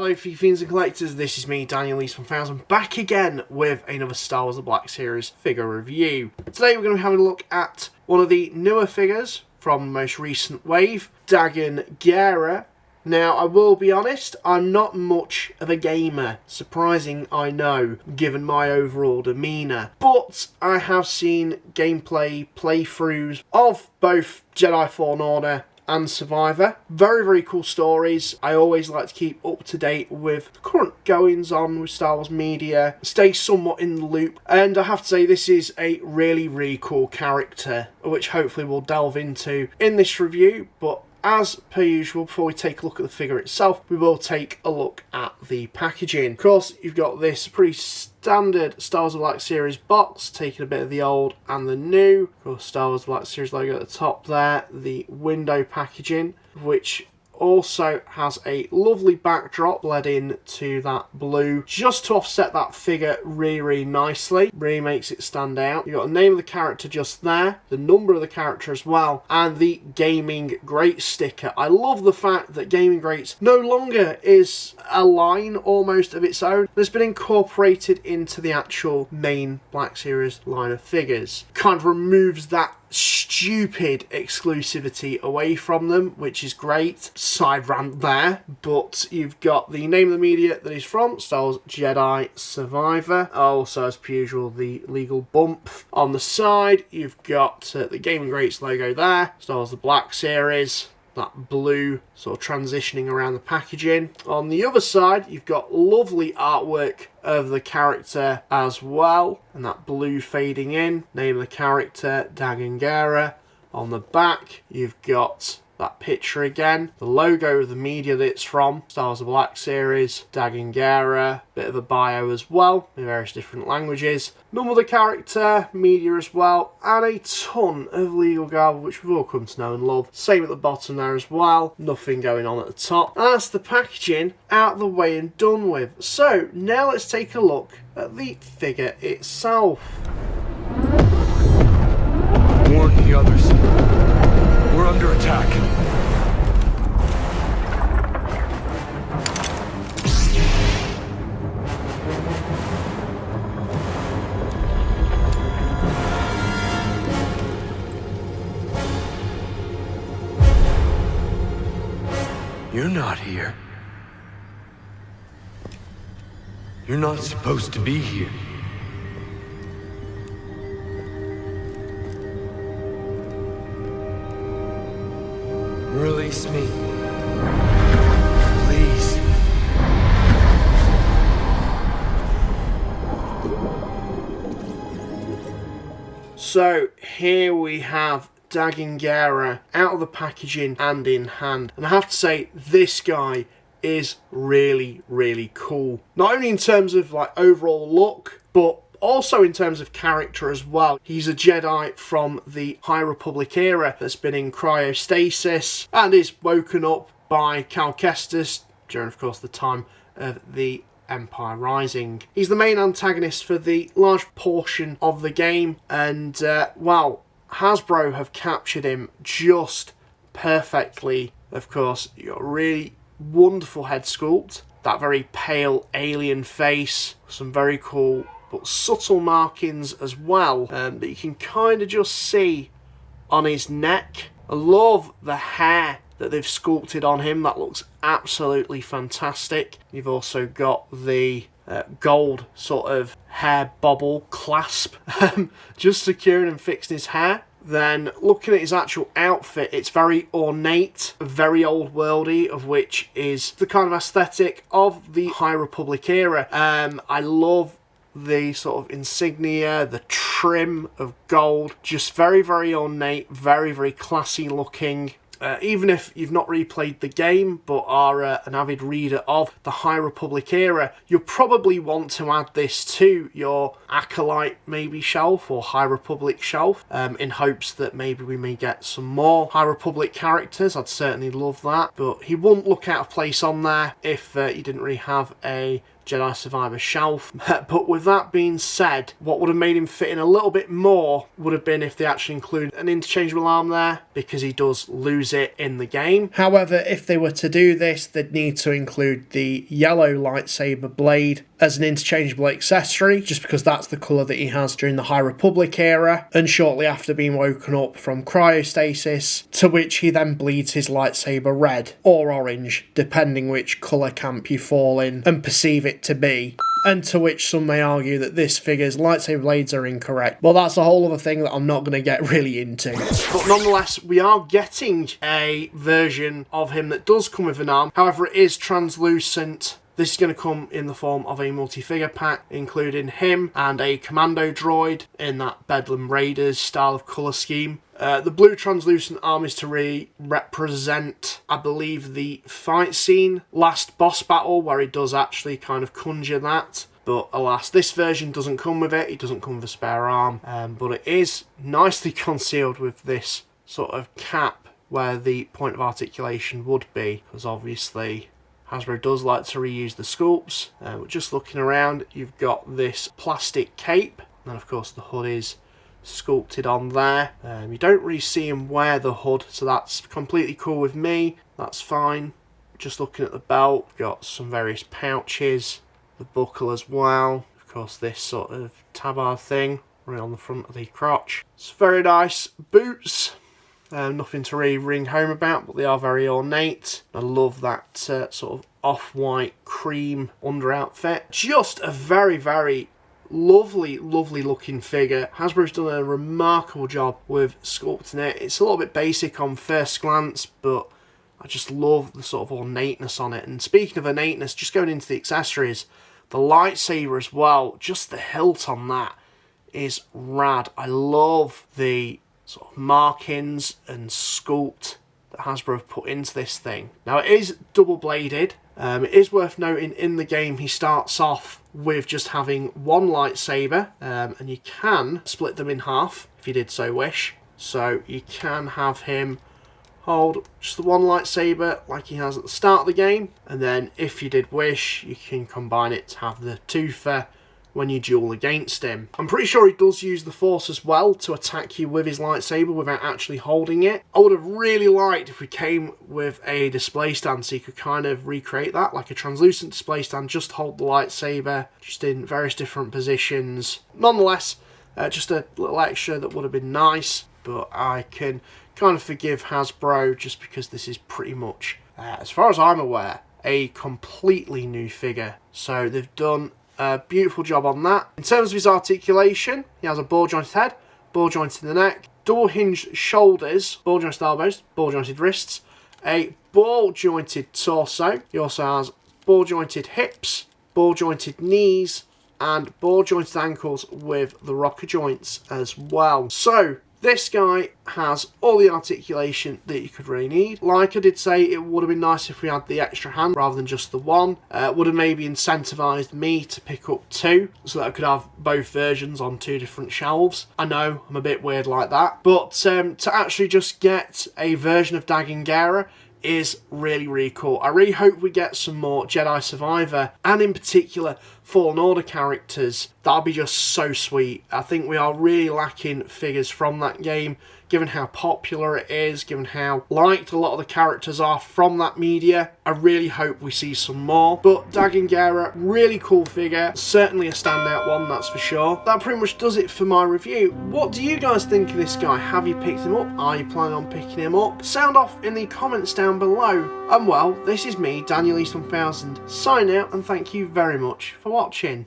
Hello FIGGIE fiends and collectors, this is me, Daniel Lees 1000, back again with another Star Wars The Black Series figure review. Today we're going to be having a look at one of the newer figures from the most recent wave, Dagan Gera. Now, I will be honest, I'm not much of a gamer. Surprising, I know, given my overall demeanour. But I have seen gameplay playthroughs of both Jedi Fallen Order and Survivor. Very, very cool stories. I always like to keep up to date with the current goings on with Star Wars media, stay somewhat in the loop, and I have to say this is a really, really cool character, which hopefully we'll delve into in this review. But as per usual, before we take a look at the figure itself, we will take a look at the packaging. Of course, you've got this pretty standard Star Wars The Black Series box, taking a bit of the old and the new. Of course, Star Wars The Black Series logo at the top there, the window packaging, which also has a lovely backdrop bled in to that blue, just to offset that figure really, really nicely. Really makes it stand out. You've got the name of the character just there, the number of the character as well, and the Gaming Great sticker. I love the fact that Gaming Greats no longer is a line almost of its own. It's been incorporated into the actual main Black Series line of figures. Kind of removes that stupid exclusivity away from them, which is great. Side rant there, but you've got the name of the media that is from, Star Wars Jedi Survivor. Also, as per usual, the legal bump on the side. You've got the Gaming Greats logo there, Star Wars The Black Series, that blue sort of transitioning around the packaging. On the other side, you've got lovely artwork of the character as well, and that blue fading in. Name of the character, Dagan Gera. On the back, you've got that picture again, the logo of the media that it's from, Star Wars The Black Series, Dagan Gera, bit of a bio as well, in various different languages, number of the character, media as well, and a ton of legal garb, which we've all come to know and love. Same at the bottom there as well, nothing going on at the top. And that's the packaging out of the way and done with. So, now let's take a look at the figure itself. Warn the others. We're under attack. You're not here. You're not supposed to be here. Release me. Please. So here we have Dagan Gera out of the packaging and in hand. And I have to say, this guy is really, really cool. Not only in terms of like overall look, but also in terms of character as well. He's a Jedi from the High Republic era that's been in cryostasis and is woken up by Cal Kestis during, of course, the time of the Empire Rising. He's the main antagonist for the large portion of the game, and well, Hasbro have captured him just perfectly. Of course, you've got a really wonderful head sculpt, that very pale alien face, some very cool but subtle markings as well that you can kind of just see on his neck. I love the hair that they've sculpted on him. That looks absolutely fantastic. You've also got the gold sort of hair bobble clasp just securing and fixing his hair. Then looking at his actual outfit, it's very ornate, very old worldy, of which is the kind of aesthetic of the High Republic era. I love the sort of insignia, the trim of gold, just very, very ornate, very, very classy looking. Even if you've not replayed the game but are an avid reader of the High Republic era, you'll probably want to add this to your Acolyte maybe shelf or High Republic shelf in hopes that maybe we may get some more High Republic characters. I'd certainly love that, but he wouldn't look out of place on there if you didn't really have a Jedi Survivor shelf. But with that being said, what would have made him fit in a little bit more would have been if they actually include an interchangeable arm there, because he does lose it in the game. However, if they were to do this, they'd need to include the yellow lightsaber blade as an interchangeable accessory, just because that's the colour that he has during the High Republic era, and shortly after being woken up from cryostasis, to which he then bleeds his lightsaber red or orange, depending which colour camp you fall in and perceive it to be. And to which some may argue that this figure's lightsaber blades are incorrect. Well, that's a whole other thing that I'm not going to get really into. But nonetheless, we are getting a version of him that does come with an arm. However, it is translucent. This is going to come in the form of a multi-figure pack, including him and a commando droid in that Bedlam Raiders style of colour scheme. The blue translucent arm is to represent, I believe, the fight scene, last boss battle, where he does actually kind of conjure that. But alas, this version doesn't come with it. It doesn't come with a spare arm. But it is nicely concealed with this sort of cap where the point of articulation would be, because obviously Hasbro does like to reuse the sculpts. But just looking around, you've got this plastic cape, and then of course the hood is sculpted on there. You don't really see him wear the hood, so that's completely cool with me. That's fine. Just looking at the belt, we've got some various pouches, the buckle as well. Of course, this sort of tabard thing right on the front of the crotch. It's very nice. Boots. Nothing to really ring home about, but they are very ornate. I love that sort of off-white cream under outfit. Just a very, very lovely looking figure. Hasbro's done a remarkable job with sculpting it. It's a little bit basic on first glance, but I just love the sort of ornateness on it. And speaking of ornateness, just going into the accessories, the lightsaber as well, just the hilt on that is rad. I love the sort of markings and sculpt that Hasbro have put into this thing. Now, it is double bladed. It is worth noting in the game he starts off with just having one lightsaber, and you can split them in half if you did so wish. So you can have him hold just the one lightsaber like he has at the start of the game, and then if you did wish, you can combine it to have the twofer when you duel against him. I'm pretty sure he does use the Force as well to attack you with his lightsaber without actually holding it. I would have really liked if we came with a display stand so you could kind of recreate that, like a translucent display stand, just hold the lightsaber, just in various different positions. Nonetheless, just a little extra that would have been nice, but I can kind of forgive Hasbro just because this is pretty much, as far as I'm aware, a completely new figure. So they've done a beautiful job on that. In terms of his articulation, he has a ball jointed head, ball jointed in the neck, double hinged shoulders, ball jointed elbows, ball jointed wrists, a ball jointed torso. He also has ball jointed hips, ball jointed knees, and ball jointed ankles with the rocker joints as well. So this guy has all the articulation that you could really need. Like I did say, it would have been nice if we had the extra hand rather than just the one. Would have maybe incentivized me to pick up two so that I could have both versions on two different shelves. I know, I'm a bit weird like that. But to actually just get a version of Dagan Gera is really cool. I really hope we get some more Jedi Survivor, and in particular Fallen Order characters. That'll be just so sweet. I think we are really lacking figures from that game, given how popular it is, given how liked a lot of the characters are from that media. I really hope we see some more. But Dagan Gera, really cool figure. Certainly a standout one, that's for sure. That pretty much does it for my review. What do you guys think of this guy? Have you picked him up? Are you planning on picking him up? Sound off in the comments down below. And well, this is me, Daniel East 1000, signing out, and thank you very much for watching.